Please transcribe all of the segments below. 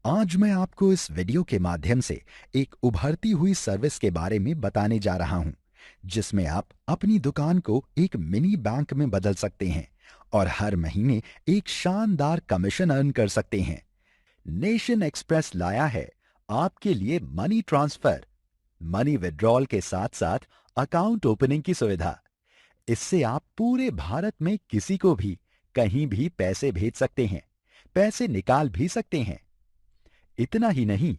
आज मैं आपको इस वीडियो के माध्यम से एक उभरती हुई सर्विस के बारे में बताने जा रहा हूं, जिसमें आप अपनी दुकान को एक मिनी बैंक में बदल सकते हैं और हर महीने एक शानदार कमीशन अर्न कर सकते हैं। नेशन एक्सप्रेस लाया है आपके लिए मनी ट्रांसफर, मनी विड्रॉल के साथ साथ अकाउंट ओपनिंग की सुविधा। इससे आप पूरे भारत में किसी को भी कहीं भी पैसे भेज सकते हैं, पैसे निकाल भी सकते हैं। इतना ही नहीं,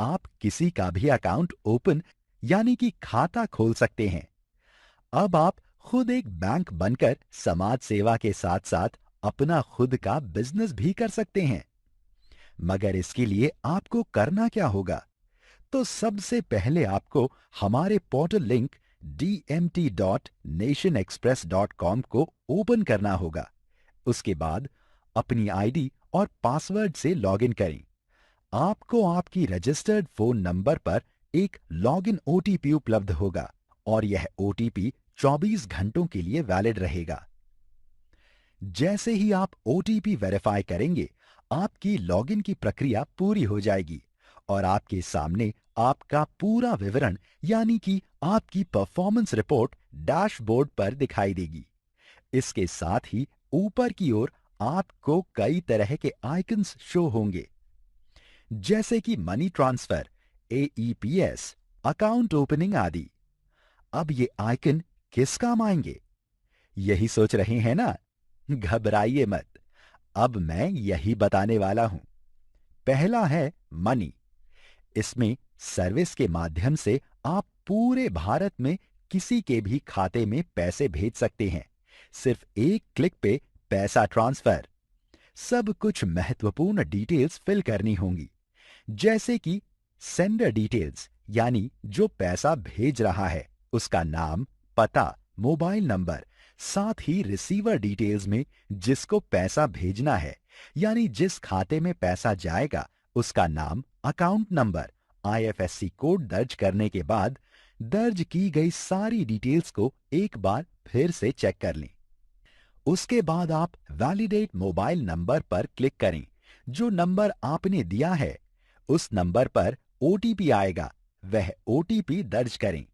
आप किसी का भी अकाउंट ओपन यानी कि खाता खोल सकते हैं। अब आप खुद एक बैंक बनकर समाज सेवा के साथ साथ अपना खुद का बिजनेस भी कर सकते हैं। मगर इसके लिए आपको करना क्या होगा? तो सबसे पहले आपको हमारे पोर्टल लिंक dmt.nationexpress.com को ओपन करना होगा। उसके बाद अपनी आईडी और पासवर्ड से लॉगिन करें। आपको आपकी रजिस्टर्ड फोन नंबर पर एक लॉगिन ओटीपी उपलब्ध होगा और यह ओटीपी 24 घंटों के लिए वैलिड रहेगा। जैसे ही आप ओटीपी वेरीफाई करेंगे, आपकी लॉगिन की प्रक्रिया पूरी हो जाएगी और आपके सामने आपका पूरा विवरण यानी कि आपकी परफॉर्मेंस रिपोर्ट डैशबोर्ड पर दिखाई देगी। इसके साथ ही ऊपर की ओर आपको कई तरह के आइकन्स शो होंगे, जैसे कि money transfer, AEPS, account opening आदि। अब ये आइकन किस काम आएंगे, यही सोच रहे हैं ना? घबराइए मत, अब मैं यही बताने वाला हूं। पहला है मनी। इसमें सर्विस के माध्यम से आप पूरे भारत में किसी के भी खाते में पैसे भेज सकते हैं। सिर्फ एक क्लिक पे पैसा ट्रांसफर। सब कुछ महत्वपूर्ण डिटेल्स फिल करनी होंगी, जैसे कि सेंडर डिटेल्स यानी जो पैसा भेज रहा है उसका नाम, पता, मोबाइल नंबर, साथ ही रिसीवर डिटेल्स में जिसको पैसा भेजना है यानी जिस खाते में पैसा जाएगा उसका नाम, अकाउंट नंबर, आईएफएससी कोड दर्ज करने के बाद दर्ज की गई सारी डिटेल्स को एक बार फिर से चेक कर लें। उसके बाद आप वैलिडेट मोबाइल नंबर पर क्लिक करें। जो नंबर आपने दिया है उस नंबर पर ओटीपी आएगा, वह ओटीपी दर्ज करें।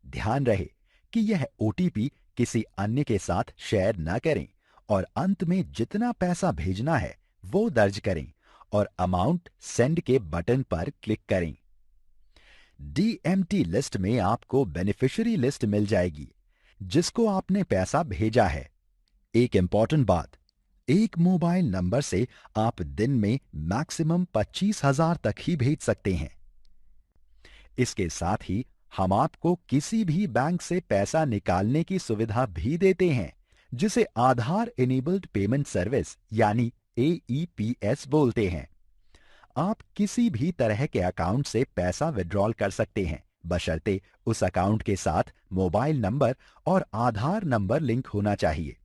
ध्यान रहे कि यह ओटीपी किसी अन्य के साथ शेयर न करें और अंत में जितना पैसा भेजना है वो दर्ज करें और अमाउंट सेंड के बटन पर क्लिक करें। डीएमटी लिस्ट में आपको बेनिफिशियरी लिस्ट मिल जाएगी जिसको आपने पैसा भेजा है। एक इंपॉर्टेंट बात, एक मोबाइल नंबर से आप दिन में मैक्सिमम 25,000 तक ही भेज सकते हैं। इसके साथ ही हम आपको किसी भी बैंक से पैसा निकालने की सुविधा भी देते हैं, जिसे आधार इनेबल्ड पेमेंट सर्विस यानी एईपीएस बोलते हैं। आप किसी भी तरह के अकाउंट से पैसा विड्रॉल कर सकते हैं, बशर्ते उस अकाउंट के साथ मोबाइल नंबर और आधार नंबर लिंक होना चाहिए।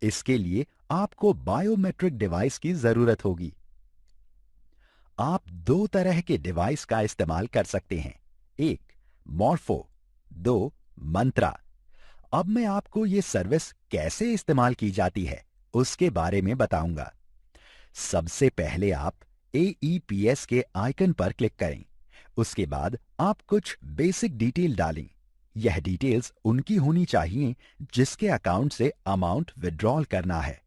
इसके लिए आपको बायोमेट्रिक डिवाइस की जरूरत होगी। आप दो तरह के डिवाइस का इस्तेमाल कर सकते हैं, एक मॉर्फो, दो मंत्रा। अब मैं आपको ये सर्विस कैसे इस्तेमाल की जाती है उसके बारे में बताऊंगा। सबसे पहले आप एईपीएस के आइकन पर क्लिक करें। उसके बाद आप कुछ बेसिक डिटेल डालें। यह डिटेल्स उनकी होनी चाहिए जिसके अकाउंट से अमाउंट विड्रॉल करना है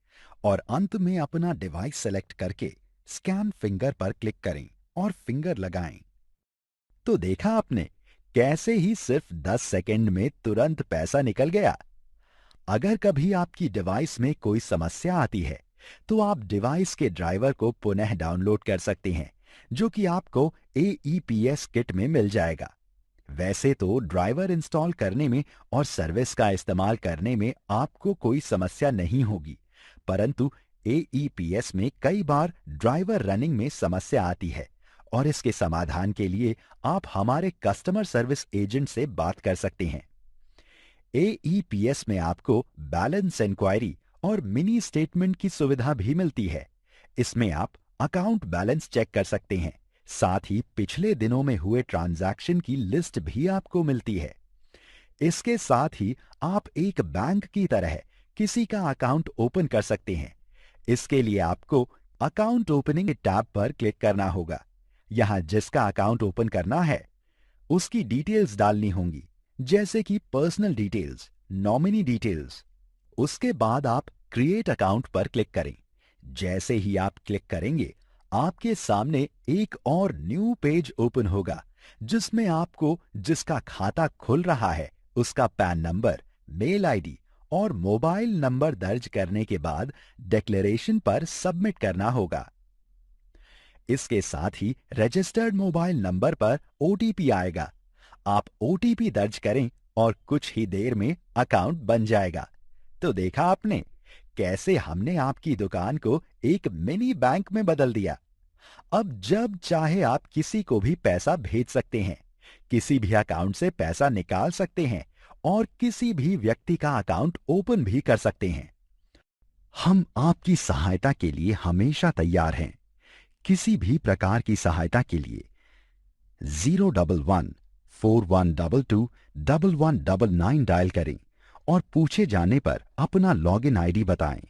और अंत में अपना डिवाइस सेलेक्ट करके स्कैन फिंगर पर क्लिक करें और फिंगर लगाएं। तो देखा आपने कैसे ही सिर्फ 10 सेकंड में तुरंत पैसा निकल गया। अगर कभी आपकी डिवाइस में कोई समस्या आती है तो आप डिवाइस के ड्राइवर को पुनः डाउनलोड कर सकते हैं, जो कि आपको एईपीएस किट में मिल जाएगा। वैसे तो ड्राइवर इंस्टॉल करने में और सर्विस का इस्तेमाल करने में आपको कोई समस्या नहीं होगी, परंतु एईपीएस में कई बार ड्राइवर रनिंग में समस्या आती है और इसके समाधान के लिए आप हमारे कस्टमर सर्विस एजेंट से बात कर सकते हैं। एईपीएस में आपको बैलेंस इंक्वायरी और मिनी स्टेटमेंट की सुविधा भी मिलती है। इसमें आप अकाउंट बैलेंस चेक कर सकते हैं, साथ ही पिछले दिनों में हुए ट्रांजैक्शन की लिस्ट भी आपको मिलती है। इसके साथ ही आप एक बैंक की तरह किसी का अकाउंट ओपन कर सकते हैं। इसके लिए आपको अकाउंट ओपनिंग टैब पर क्लिक करना होगा यहाँ जिसका अकाउंट ओपन करना है उसकी डिटेल्स डालनी होंगी, जैसे कि पर्सनल डिटेल्स, नॉमिनी डिटेल्स। उसके बाद आप क्रिएट अकाउंट पर क्लिक करें। जैसे ही आप क्लिक करेंगे आपके सामने एक और न्यू पेज ओपन होगा, जिसमें आपको जिसका खाता खुल रहा है उसका पैन नंबर, मेल आईडी और मोबाइल नंबर दर्ज करने के बाद डिक्लेरेशन पर सबमिट करना होगा। इसके साथ ही रजिस्टर्ड मोबाइल नंबर पर ओटीपी आएगा। आप ओटीपी दर्ज करें और कुछ ही देर में अकाउंट बन जाएगा। तो देखा आपने कैसे हमने आपकी दुकान को एक मिनी बैंक में बदल दिया। अब जब चाहे आप किसी को भी पैसा भेज सकते हैं, किसी भी अकाउंट से पैसा निकाल सकते हैं और किसी भी व्यक्ति का अकाउंट ओपन भी कर सकते हैं। हम आपकी सहायता के लिए हमेशा तैयार हैं। किसी भी प्रकार की सहायता के लिए 011-4122-1199 डायल करें और पूछे जाने पर अपना लॉगिन आईडी बताएं।